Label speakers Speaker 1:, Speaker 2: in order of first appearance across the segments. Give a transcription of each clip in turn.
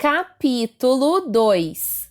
Speaker 1: Capítulo 2.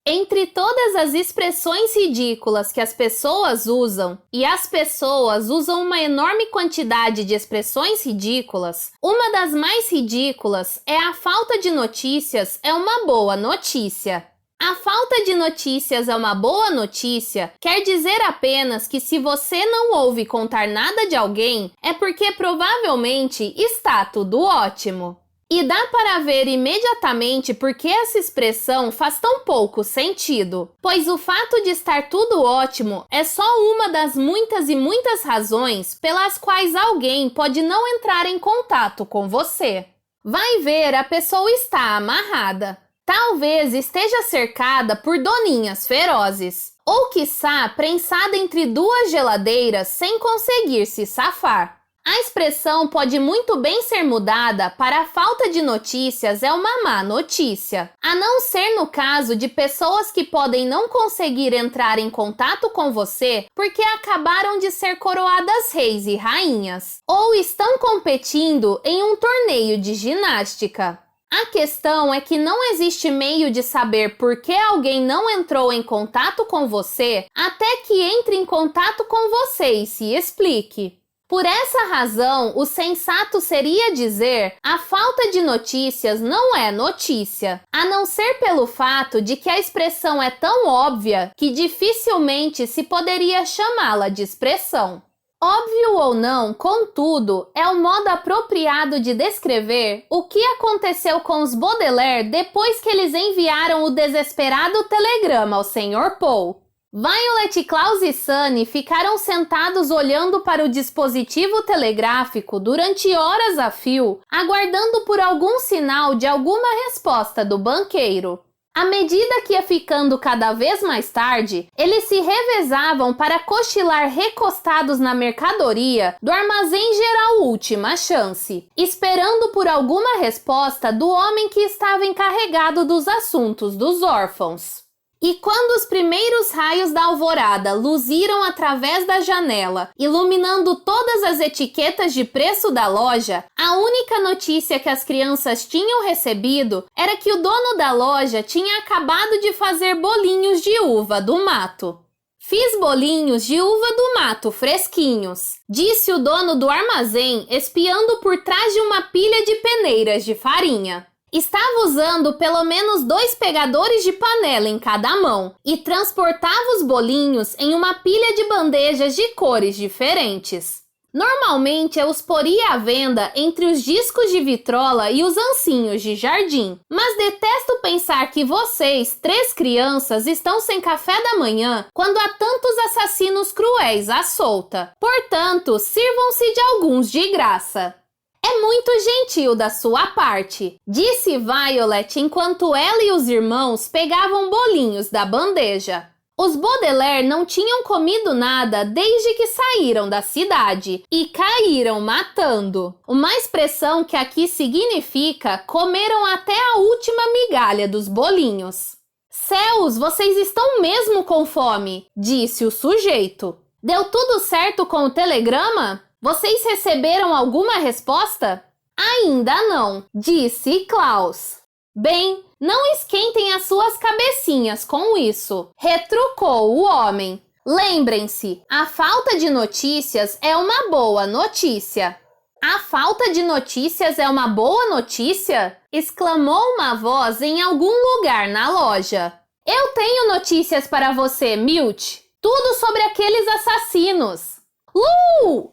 Speaker 1: Entre todas as expressões ridículas que as pessoas usam, e as pessoas usam uma enorme quantidade de expressões ridículas, uma das mais ridículas é a falta de notícias é uma boa notícia. A falta de notícias é uma boa notícia quer dizer apenas que se você não ouve contar nada de alguém, é porque provavelmente está tudo ótimo. E dá para ver imediatamente por que essa expressão faz tão pouco sentido, pois o fato de estar tudo ótimo é só uma das muitas e muitas razões pelas quais alguém pode não entrar em contato com você. Vai ver, a pessoa está amarrada. Talvez esteja cercada por doninhas ferozes, ou quiçá prensada entre duas geladeiras sem conseguir se safar. A expressão pode muito bem ser mudada para a falta de notícias é uma má notícia, a não ser no caso de pessoas que podem não conseguir entrar em contato com você porque acabaram de ser coroadas reis e rainhas, ou estão competindo em um torneio de ginástica. A questão é que não existe meio de saber por que alguém não entrou em contato com você até que entre em contato com você e se explique. Por essa razão, o sensato seria dizer: a falta de notícias não é notícia, a não ser pelo fato de que a expressão é tão óbvia que dificilmente se poderia chamá-la de expressão. Óbvio ou não, contudo, é o modo apropriado de descrever o que aconteceu com os Baudelaire depois que eles enviaram o desesperado telegrama ao Sr. Paul. Violet, Klaus e Sunny ficaram sentados olhando para o dispositivo telegráfico durante horas a fio, aguardando por algum sinal de alguma resposta do banqueiro. À medida que ia ficando cada vez mais tarde, eles se revezavam para cochilar recostados na mercadoria do armazém geral Última Chance, esperando por alguma resposta do homem que estava encarregado dos assuntos dos órfãos. E quando os primeiros raios da alvorada luziram através da janela, iluminando todas as etiquetas de preço da loja, a única notícia que as crianças tinham recebido era que o dono da loja tinha acabado de fazer bolinhos de uva do mato. Fiz bolinhos de uva do mato fresquinhos, disse o dono do armazém, espiando por trás de uma pilha de peneiras de farinha. Estava usando pelo menos 2 pegadores de panela em cada mão e transportava os bolinhos em uma pilha de bandejas de cores diferentes. Normalmente eu os poria à venda entre os discos de vitrola e os ancinhos de jardim, mas detesto pensar que vocês, 3 crianças, estão sem café da manhã quando há tantos assassinos cruéis à solta. Portanto, sirvam-se de alguns de graça. É muito gentil da sua parte, disse Violet enquanto ela e os irmãos pegavam bolinhos da bandeja. Os Baudelaire não tinham comido nada desde que saíram da cidade e caíram matando. Uma expressão que aqui significa comeram até a última migalha dos bolinhos. Céus, vocês estão mesmo com fome, disse o sujeito. Deu tudo certo com o telegrama? Vocês receberam alguma resposta? Ainda não, disse Klaus. Bem, não esquentem as suas cabecinhas com isso, retrucou o homem. Lembrem-se, a falta de notícias é uma boa notícia. A falta de notícias é uma boa notícia? Exclamou uma voz em algum lugar na loja. Eu tenho notícias para você, Milt. Tudo sobre aqueles assassinos.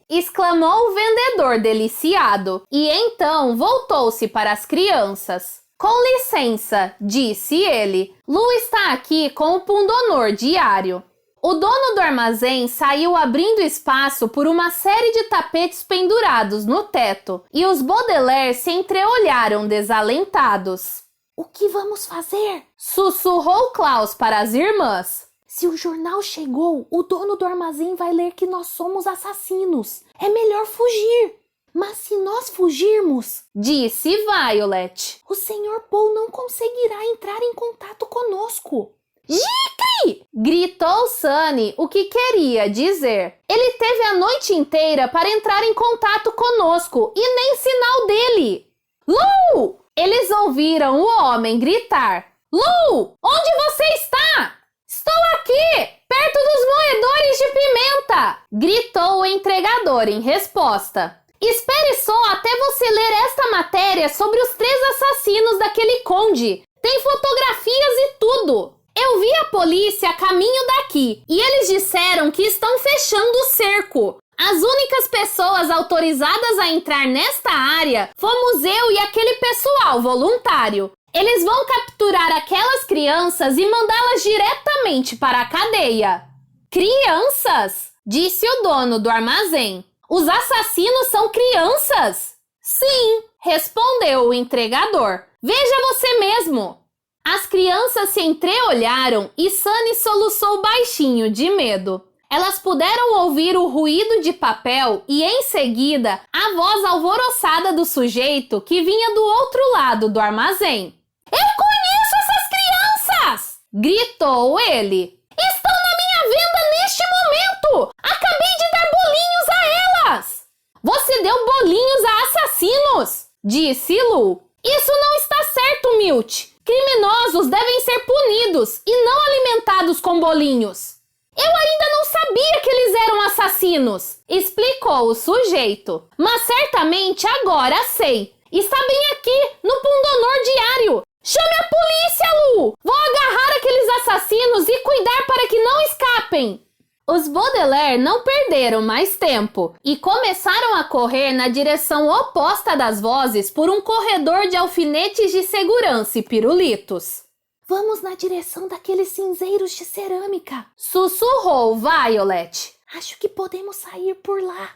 Speaker 1: Exclamou o vendedor deliciado, e então voltou-se para as crianças. Com licença, disse ele, Lu está aqui com o pundonor diário. O dono do armazém saiu abrindo espaço por uma série de tapetes pendurados no teto, e os Baudelaire se entreolharam desalentados. O que vamos fazer? Sussurrou Klaus para as irmãs. Se o jornal chegou, o dono do armazém vai ler que nós somos assassinos. É melhor fugir. Mas se nós fugirmos, disse Violet, o Sr. Paul não conseguirá entrar em contato conosco. Jiquei! Gritou Sunny, o que queria dizer. Ele teve a noite inteira para entrar em contato conosco e nem sinal dele. Lu! Eles ouviram o homem gritar: Lu, onde você está? Estou aqui, perto dos moedores de pimenta! Gritou o entregador em resposta. Espere só até você ler esta matéria sobre os 3 assassinos daquele conde. Tem fotografias e tudo. Eu vi a polícia a caminho daqui e eles disseram que estão fechando o cerco. As únicas pessoas autorizadas a entrar nesta área fomos eu e aquele pessoal voluntário. Eles vão capturar aquelas crianças e mandá-las diretamente para a cadeia. Crianças? Disse o dono do armazém. Os assassinos são crianças? Sim, respondeu o entregador. Veja você mesmo. As crianças se entreolharam e Sunny soluçou baixinho de medo. Elas puderam ouvir o ruído de papel e, em seguida, a voz alvoroçada do sujeito que vinha do outro lado do armazém. Eu conheço essas crianças! Gritou ele. Estão na minha venda neste momento! Acabei de dar bolinhos a elas! Você deu bolinhos a assassinos! Disse Lu. Isso não está certo, Milt. Criminosos devem ser punidos e não alimentados com bolinhos. Eu ainda não sabia que eles eram assassinos, explicou o sujeito. Mas certamente agora sei. Está bem aqui, no pundonor diário. Chame a polícia, Lu! Vou agarrar aqueles assassinos e cuidar para que não escapem. Os Baudelaire não perderam mais tempo e começaram a correr na direção oposta das vozes por um corredor de alfinetes de segurança e pirulitos. Vamos na direção daqueles cinzeiros de cerâmica, sussurrou Violet. Acho que podemos sair por lá.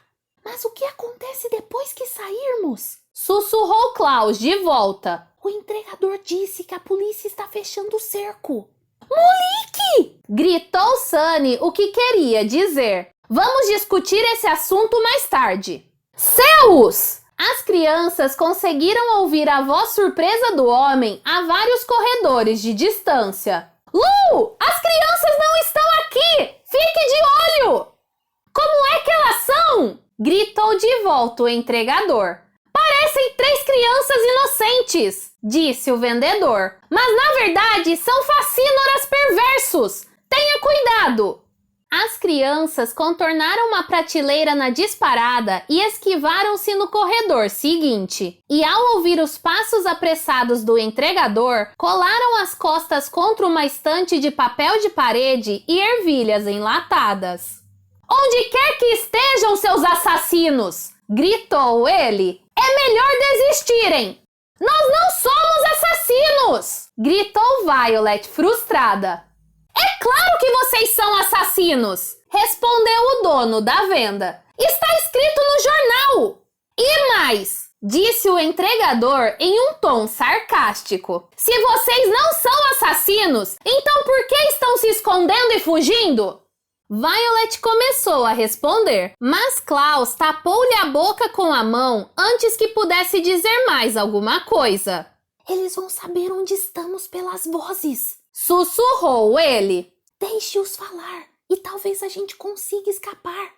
Speaker 1: Mas o que acontece depois que sairmos? Sussurrou Klaus de volta. O entregador disse que a polícia está fechando o cerco. Moleque! Gritou Sunny o que queria dizer. Vamos discutir esse assunto mais tarde. Céus! As crianças conseguiram ouvir a voz surpresa do homem a vários corredores de distância. Lu! As crianças não estão aqui! Fique de olho! Como é que elas são? Gritou de volta o entregador. Parecem 3 crianças inocentes, disse o vendedor. Mas na verdade são facínoras perversos. Tenha cuidado! As crianças contornaram uma prateleira na disparada e esquivaram-se no corredor seguinte. E ao ouvir os passos apressados do entregador, colaram as costas contra uma estante de papel de parede e ervilhas enlatadas. Onde quer que estejam seus assassinos! Gritou ele. É melhor desistirem! Nós não somos assassinos! Gritou Violet frustrada. É claro que vocês são assassinos! Respondeu o dono da venda. Está escrito no jornal! E mais! Disse o entregador em um tom sarcástico. Se vocês não são assassinos, então por que estão se escondendo e fugindo? Violet começou a responder, mas Klaus tapou-lhe a boca com a mão antes que pudesse dizer mais alguma coisa. Eles vão saber onde estamos pelas vozes, sussurrou ele. Deixe-os falar e talvez a gente consiga escapar.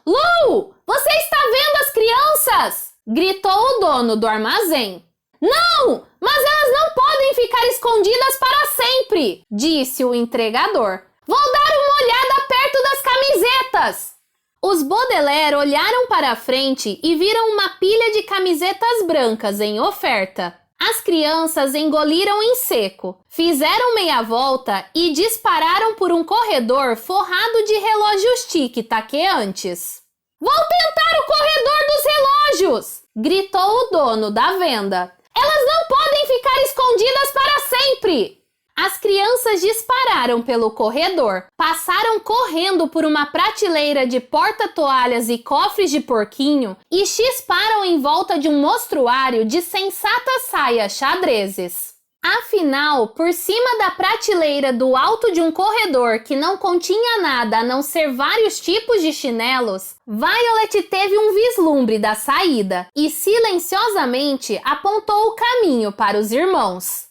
Speaker 1: Lu, você está vendo as crianças? Gritou o dono do armazém. Não, mas elas não podem ficar escondidas para sempre, disse o entregador. Vou dar uma olhada perto das camisetas. Os Baudelaire olharam para a frente e viram uma pilha de camisetas brancas em oferta. As crianças engoliram em seco, fizeram meia volta e dispararam por um corredor forrado de relógios tic-taqueantes. Vou tentar o corredor dos relógios! Gritou o dono da venda. Elas não podem ficar escondidas para sempre! As crianças dispararam pelo corredor, passaram correndo por uma prateleira de porta-toalhas e cofres de porquinho e chisparam em volta de um mostruário de sensatas saias xadrezes. Afinal, por cima da prateleira do alto de um corredor que não continha nada a não ser vários tipos de chinelos, Violet teve um vislumbre da saída e silenciosamente apontou o caminho para os irmãos.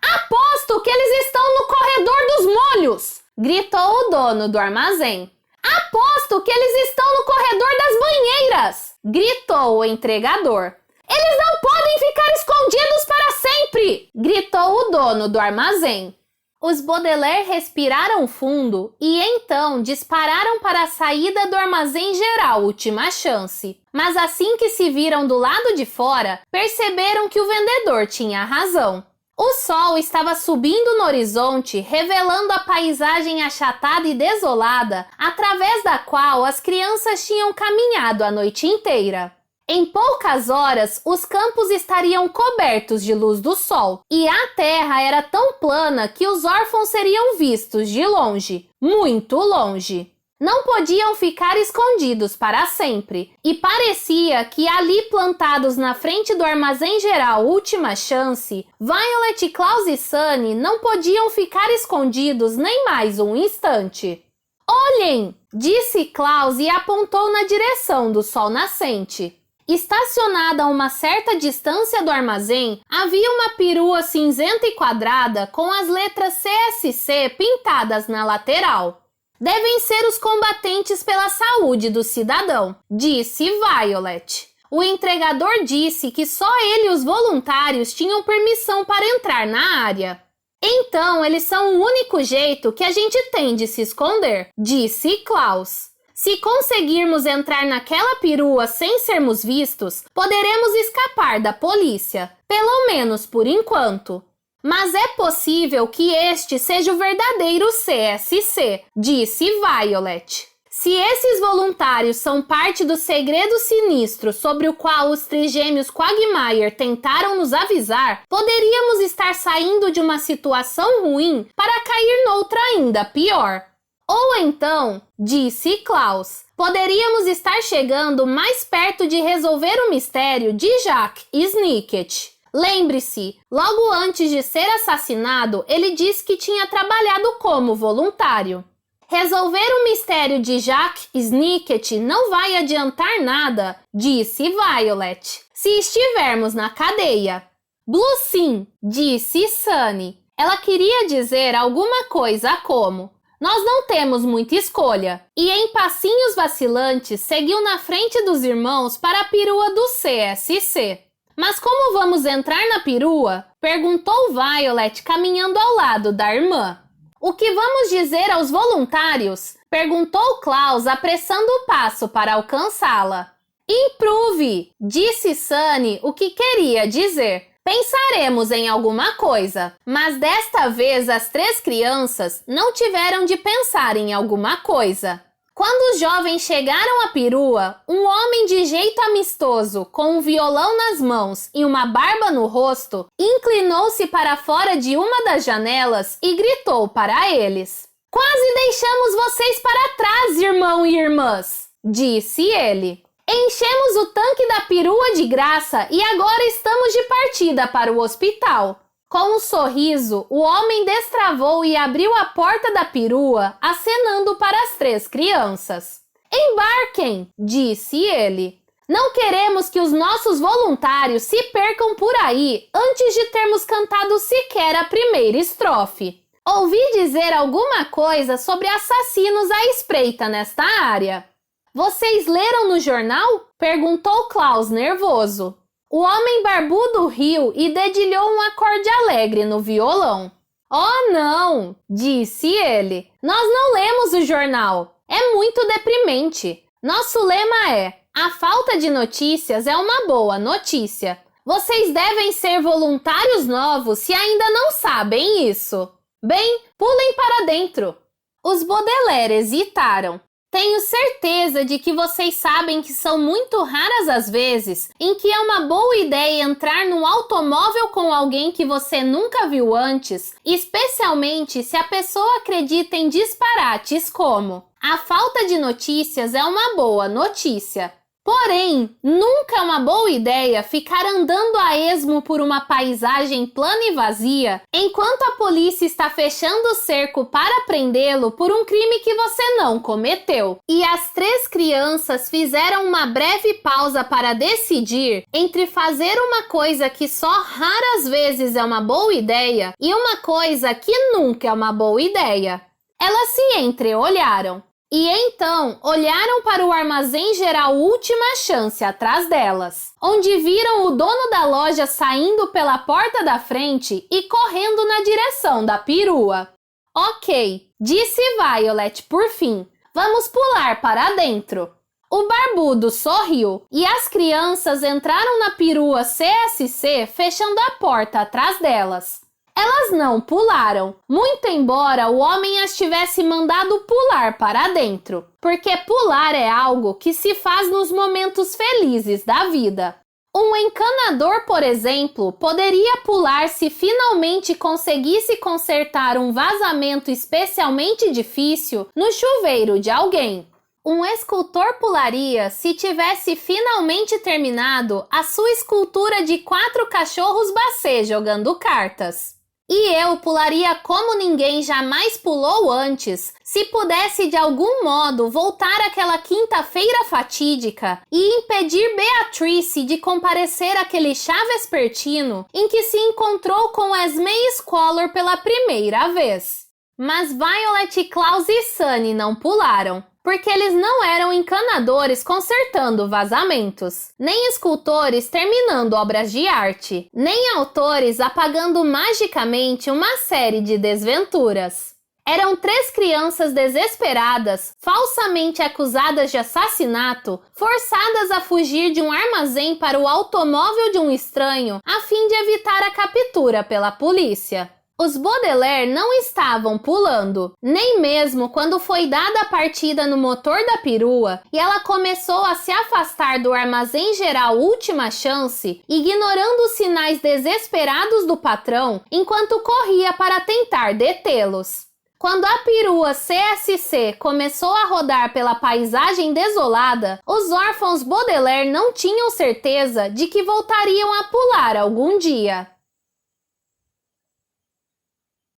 Speaker 1: Aposto que eles estão no corredor dos molhos! Gritou o dono do armazém. Aposto que eles estão no corredor das banheiras! Gritou o entregador. Eles não podem Podem ficar escondidos para sempre! Gritou o dono do armazém. Os Baudelaire respiraram fundo e então dispararam para a saída do armazém geral Última Chance. Mas assim que se viram do lado de fora, perceberam que o vendedor tinha razão. O sol estava subindo no horizonte, revelando a paisagem achatada e desolada, através da qual as crianças tinham caminhado a noite inteira. Em poucas horas, os campos estariam cobertos de luz do sol, e a terra era tão plana que os órfãos seriam vistos de longe, muito longe. Não podiam ficar escondidos para sempre, e parecia que ali plantados na frente do armazém geral Última Chance, Violet, Klaus e Sunny não podiam ficar escondidos nem mais um instante. Olhem! Disse Klaus e apontou na direção do sol nascente. Estacionada a uma certa distância do armazém, havia uma perua cinzenta e quadrada com as letras CSC pintadas na lateral. Devem ser os combatentes pela saúde do cidadão, disse Violet. O entregador disse que só ele e os voluntários tinham permissão para entrar na área. Então, eles são o único jeito que a gente tem de se esconder, disse Klaus. Se conseguirmos entrar naquela perua sem sermos vistos, poderemos escapar da polícia, pelo menos por enquanto. Mas é possível que este seja o verdadeiro CSC, disse Violet. Se esses voluntários são parte do segredo sinistro sobre o qual os trigêmeos Quagmire tentaram nos avisar, poderíamos estar saindo de uma situação ruim para cair noutra ainda pior. Ou então, disse Klaus, poderíamos estar chegando mais perto de resolver o mistério de Jack Snicket. Lembre-se, logo antes de ser assassinado, ele disse que tinha trabalhado como voluntário. Resolver o mistério de Jack Snicket não vai adiantar nada, disse Violet, se estivermos na cadeia. Blue sim, disse Sunny. Ela queria dizer alguma coisa como: nós não temos muita escolha. E em passinhos vacilantes seguiu na frente dos irmãos para a perua do CSC. Mas como vamos entrar na perua? Perguntou Violet caminhando ao lado da irmã. O que vamos dizer aos voluntários? Perguntou Klaus apressando o passo para alcançá-la. Improve, disse Sunny o que queria dizer. Pensaremos em alguma coisa, mas desta vez as três crianças não tiveram de pensar em alguma coisa. Quando os jovens chegaram à perua, um homem de jeito amistoso, com um violão nas mãos e uma barba no rosto, inclinou-se para fora de uma das janelas e gritou para eles. Quase deixamos vocês para trás, irmão e irmãs, disse ele. Enchemos o tanque da perua de graça e agora estamos de partida para o hospital. Com um sorriso, o homem destravou e abriu a porta da perua, acenando para as três crianças. Embarquem, disse ele. Não queremos que os nossos voluntários se percam por aí antes de termos cantado sequer a primeira estrofe. Ouvi dizer alguma coisa sobre assassinos à espreita nesta área. Vocês leram no jornal? Perguntou Klaus nervoso. O homem barbudo riu e dedilhou um acorde alegre no violão. Oh, não, disse ele. Nós não lemos o jornal. É muito deprimente. Nosso lema é: a falta de notícias é uma boa notícia. Vocês devem ser voluntários novos se ainda não sabem isso. Bem, pulem para dentro. Os Baudelaire hesitaram. Tenho certeza de que vocês sabem que são muito raras as vezes em que é uma boa ideia entrar num automóvel com alguém que você nunca viu antes, especialmente se a pessoa acredita em disparates como: a falta de notícias é uma boa notícia. Porém, nunca é uma boa ideia ficar andando a esmo por uma paisagem plana e vazia, enquanto a polícia está fechando o cerco para prendê-lo por um crime que você não cometeu. E as três crianças fizeram uma breve pausa para decidir entre fazer uma coisa que só raras vezes é uma boa ideia e uma coisa que nunca é uma boa ideia. Elas se entreolharam. E então olharam para o armazém geral Última Chance atrás delas, onde viram o dono da loja saindo pela porta da frente e correndo na direção da perua. Ok, disse Violet por fim. Vamos pular para dentro. O barbudo sorriu e as crianças entraram na perua CSC fechando a porta atrás delas. Elas não pularam, muito embora o homem as tivesse mandado pular para dentro, porque pular é algo que se faz nos momentos felizes da vida. Um encanador, por exemplo, poderia pular se finalmente conseguisse consertar um vazamento especialmente difícil no chuveiro de alguém. Um escultor pularia se tivesse finalmente terminado a sua escultura de 4 cachorros bacê jogando cartas. E eu pularia como ninguém jamais pulou antes, se pudesse de algum modo voltar àquela quinta-feira fatídica e impedir Beatrice de comparecer àquele chá vespertino em que se encontrou com Esme Scholar pela primeira vez. Mas Violet, Klaus e Sunny não pularam, porque eles não eram encanadores consertando vazamentos, nem escultores terminando obras de arte, nem autores apagando magicamente uma série de desventuras. Eram 3 crianças desesperadas, falsamente acusadas de assassinato, forçadas a fugir de um armazém para o automóvel de um estranho a fim de evitar a captura pela polícia. Os Baudelaire não estavam pulando, nem mesmo quando foi dada a partida no motor da perua e ela começou a se afastar do armazém geral Última Chance, ignorando os sinais desesperados do patrão enquanto corria para tentar detê-los. Quando a perua CSC começou a rodar pela paisagem desolada, os órfãos Baudelaire não tinham certeza de que voltariam a pular algum dia.